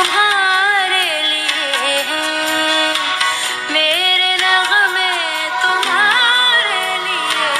तुम्हारे लिए हैं, मेरे नगमे तुम्हारे लिए।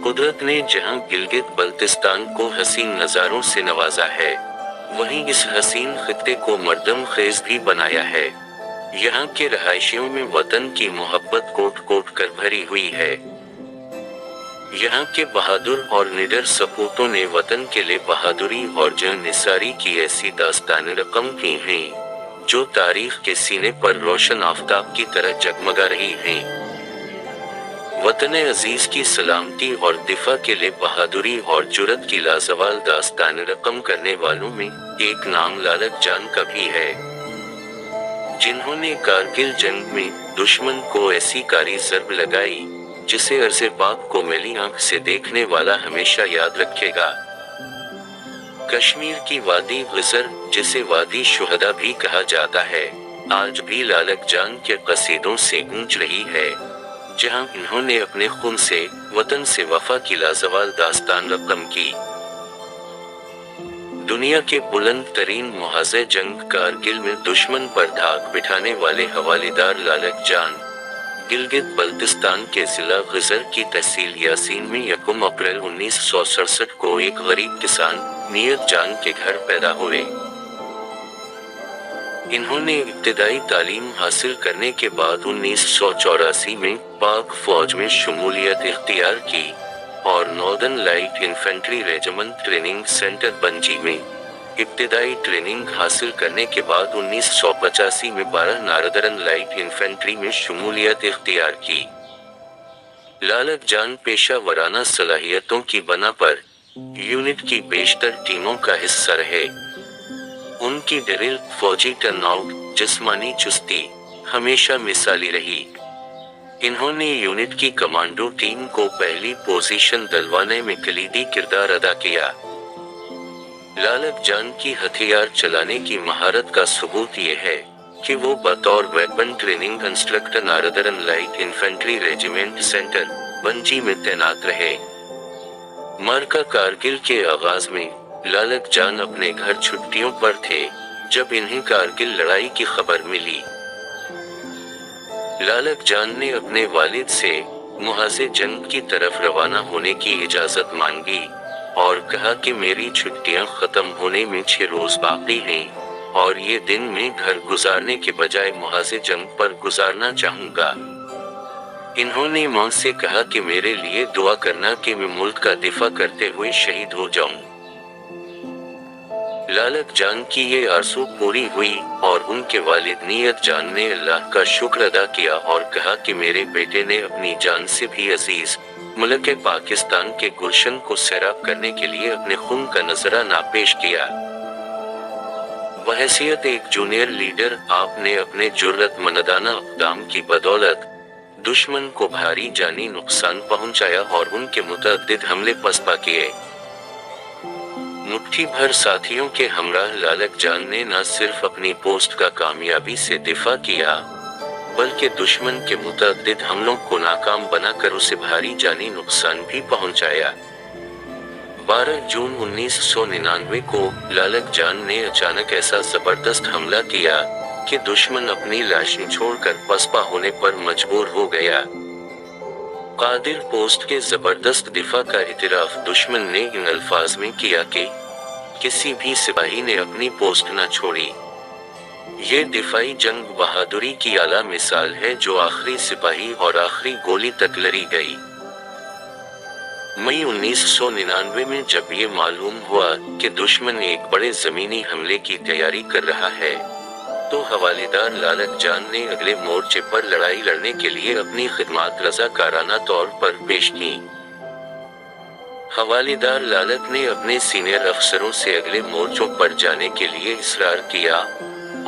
कुदरत ने जहां गिलगित बल्तिस्तान को हसीन नज़ारों से नवाजा है, वहीं इस हसीन खित्ते को मर्दम खेज भी बनाया है। यहाँ के रहायशियों में वतन की मोहब्बत कोट कोट कर भरी हुई है। यहाँ के बहादुर और निडर सपूतों ने वतन के लिए बहादुरी और जंग-निसारी की ऐसी दास्तानें रकम की हैं, जो तारीख के सीने पर रोशन आफताब की तरह जगमगा रही हैं। वतन अजीज की सलामती और दिफा के लिए बहादुरी और जुर्रत की लाजवाल दास्तानें रकम करने वालों में एक नाम लालक जान का भी है, जिन्होंने कारगिल जंग में दुश्मन को ऐसी कारी ज़रब लगाई, जिसे अर्ज़े पाक को मैली आंख से देखने वाला हमेशा याद रखेगा। कश्मीर की वादी ग़ज़र, जिसे वादी शुहदा भी कहा जाता है, आज भी लालक जान के कसीदों से गूंज रही है, जहां इन्होंने अपने खून से वतन से वफा की लाजवाल दास्तान रकम की। दुनिया के बुलंद तरीन मुहाज़े जंग कारगिल में दुश्मन पर धाक बिठाने वाले हवालेदार लालक जान, गिलगित बल्तिस्तान के जिला ग़ज़र की तहसील यासीन में 1 अप्रैल 1967 को एक गरीब किसान नियत जान के घर पैदा हुए। इन्होंने इब्तिदाई तालीम हासिल करने के बाद 1984 में पाक फौज में शमूलियत इख्तियार की और northern light infantry regiment training centre bungee में इब्तिदाई ट्रेनिंग हासिल करने के बाद 1985 में 12 नॉर्दर्न लाइट इन्फेंट्री में शमूलियत इख्तियार की। लालक जान पेशा वराना सलाहियतों की बना पर यूनिट की बेशतर टीमों का हिस्सा रहे। उनकी ड्रिल, फौजी टर्नआउट, जिस्मानी चुस्ती हमेशा मिसाली रही। इन्होंने यूनिट की कमांडो टीम को पहली पोजीशन दिलवाने में कलीदी किरदार अदा किया। लालक जान की हथियार चलाने की महारत का सबूत ये है कि वो बतौर weapon training instructor northern light infantry regiment centre bungee में तैनात रहे। मार्का कारगिल के आगाज में लालक जान अपने घर छुट्टियों पर थे जब इन्हें कारगिल लड़ाई की खबर मिली। लालक जान ने अपने वालिद से मुहाज़े जंग की तरफ रवाना होने की इजाज़त मांगी और कहा कि मेरी छुट्टियां ख़त्म होने में 6 रोज़ बाकी हैं और ये दिन मैं घर गुजारने के बजाय मुहाज़े जंग पर गुजारना चाहूँगा। इन्होंने मां से कहा कि मेरे लिए दुआ करना कि मैं मुल्क का दिफा करते हुए शहीद हो जाऊं। लालक जान की ये आरज़ू पूरी हुई और उनके वालिद नियत जान ने अल्लाह का शुक्र अदा किया और कहा कि मेरे बेटे ने अपनी जान से भी अजीज मुल्क पाकिस्तान के गुलशन को सैराब करने के लिए अपने खून का नजराना पेश किया। बहैसियत एक जूनियर लीडर आपने अपने जुर्रतमंदाना इक़दाम की बदौलत दुश्मन को भारी जानी नुकसान पहुंचाया और उनके मुतअद्दिद हमले पसपा किए। मुट्ठी भर साथियों के हमराह लालक जान ने न सिर्फ अपनी पोस्ट का कामयाबी से दिफा किया, बल्कि दुश्मन के मुतअद्दिद हमलों को नाकाम बनाकर उसे भारी जानी नुकसान भी पहुंचाया। 12 जून 1999 को लालक जान ने अचानक ऐसा जबरदस्त हमला किया कि दुश्मन अपनी लाशें छोड़कर पसपा होने पर मजबूर हो गया। कादिर पोस्ट के जबरदस्त दिफा का इतराफ दुश्मन ने इन अल्फाज में किया कि किसी भी सिपाही ने अपनी पोस्ट न छोड़ी। یہ دفاعی جنگ بہادری کی اعلیٰ مثال ہے جو آخری سپاہی اور آخری گولی تک لڑی گئی۔ مئی 1999 میں جب یہ معلوم ہوا کہ دشمن ایک بڑے زمینی حملے کی تیاری کر رہا ہے، تو حوالےدار لالک جان نے اگلے مورچے پر لڑائی لڑنے کے لیے اپنی خدمات رضاکارانہ طور پر پیش کیں۔ حوالےدار لالک نے اپنے سینئر افسروں سے اگلے مورچوں پر جانے کے لیے اصرار کیا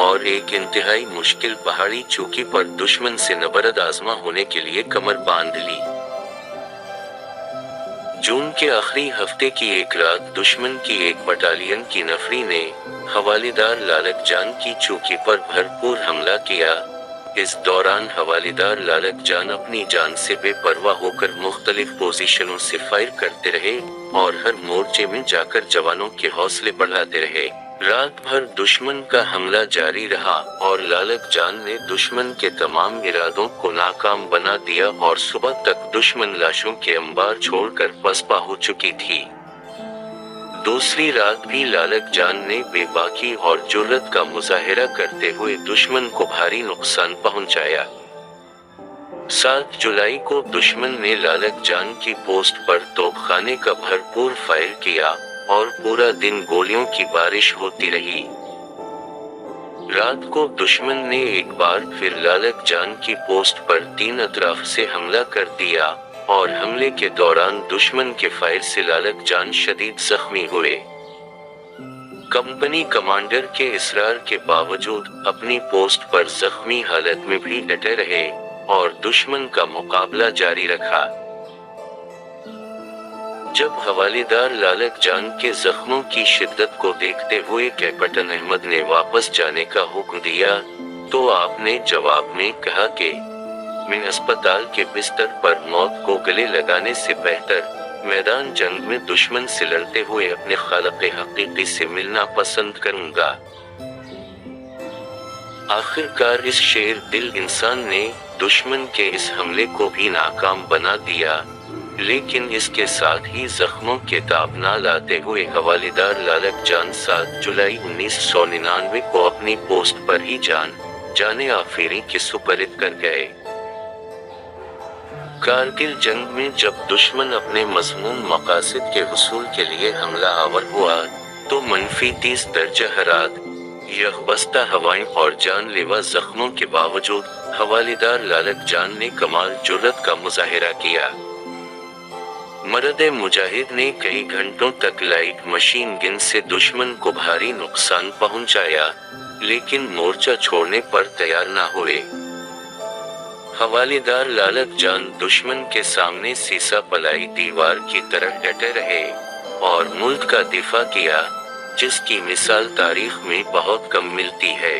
اور ایک انتہائی مشکل پہاڑی چوکی پر دشمن سے نبرد آزما ہونے کے لیے کمر باندھ لی۔ جون کے آخری ہفتے کی ایک رات دشمن کی ایک بٹالین کی نفری نے حوالےدار لالک جان کی چوکی پر بھرپور حملہ کیا۔ اس دوران حوالےدار لالک جان اپنی جان سے بے پرواہ ہو کر مختلف پوزیشنوں سے فائر کرتے رہے اور ہر مورچے میں جا کر جوانوں کے حوصلے بڑھاتے رہے۔ رات بھر دشمن کا حملہ جاری رہا اور لالک جان نے دشمن کے تمام ارادوں کو ناکام بنا دیا اور صبح تک دشمن لاشوں کے انبار چھوڑ کر پسپا ہو چکی تھی۔ دوسری رات بھی لالک جان نے بے باکی اور جرأت کا مظاہرہ کرتے ہوئے دشمن کو بھاری نقصان پہنچایا۔ 7 جولائی کو دشمن نے لالک جان کی پوسٹ پر توپ خانے کا بھرپور فائر کیا اور پورا دن گولیوں کی بارش ہوتی رہی۔ رات کو دشمن نے ایک بار پھر لالک جان کی پوسٹ پر 3 اطراف سے حملہ کر دیا اور حملے کے دوران دشمن کے فائر سے لالک جان شدید زخمی ہوئے۔ کمپنی کمانڈر کے اصرار کے باوجود اپنی پوسٹ پر زخمی حالت میں بھی ڈٹے رہے اور دشمن کا مقابلہ جاری رکھا۔ جب حوالےدار لالک جان کے زخموں کی شدت کو دیکھتے ہوئے کیپٹن احمد نے واپس جانے کا حکم دیا تو آپ نے جواب میں کہا کہ میں اسپتال کے بستر پر موت کو گلے لگانے سے بہتر میدان جنگ میں دشمن سے لڑتے ہوئے اپنے خالق حقیقی سے ملنا پسند کروں گا۔ آخرکار اس شیر دل انسان نے دشمن کے اس حملے کو بھی ناکام بنا دیا، لیکن اس کے ساتھ ہی زخموں کے تاب نہ لاتے ہوئے حوالےدار لالک جان 7 جولائی 1999 کو اپنی پوسٹ پر ہی جانے آفریری کے سپرد کر گئے۔ کارگل جنگ میں جب دشمن اپنے مذموم مقاصد کے حصول کے لیے حملہ آور ہوا تو -30 درجہ حرارت، یخبستہ ہوائیں اور جان لیوا زخموں کے باوجود حوالےدار لالک جان نے کمال جرأت کا مظاہرہ کیا۔ مرد مجاہد نے کئی گھنٹوں تک لائٹ مشین گن سے دشمن کو بھاری نقصان پہنچایا، لیکن مورچہ چھوڑنے پر تیار نہ ہوئے۔ حوالےدار لالک جان دشمن کے سامنے سیسا پلائی دیوار کی طرح ڈٹے رہے اور ملک کا دفاع کیا، جس کی مثال تاریخ میں بہت کم ملتی ہے۔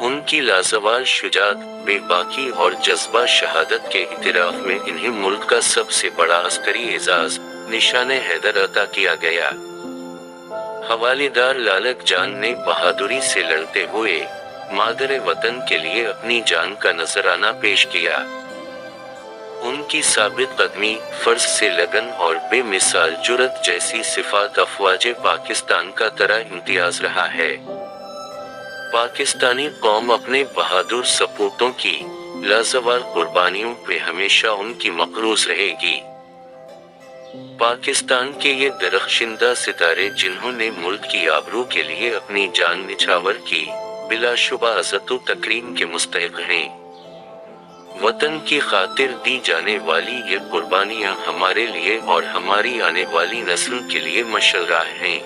ان کی لازوال شجاعت، بے باکی اور جذبہ شہادت کے اعتراف میں انہیں ملک کا سب سے بڑا عسکری اعزاز نشان حیدر عطا کیا گیا۔ حوالےدار لالک جان نے بہادری سے لڑتے ہوئے مادر وطن کے لیے اپنی جان کا نذرانہ پیش کیا۔ ان کی ثابت قدمی، فرض سے لگن اور بے مثال جرأت جیسی صفات افواج پاکستان کا طرح امتیاز رہا ہے۔ پاکستانی قوم اپنے بہادر سپوتوں کی لازوال قربانیوں پہ ہمیشہ ان کی مقروض رہے گی۔ پاکستان کے یہ درخشندہ ستارے جنہوں نے ملک کی آبرو کے لیے اپنی جان نچھاور کی، بلا شبہ عزت و تکریم کے مستحق ہیں۔ وطن کی خاطر دی جانے والی یہ قربانیاں ہمارے لیے اور ہماری آنے والی نسل کے لیے مشعل راہ ہیں۔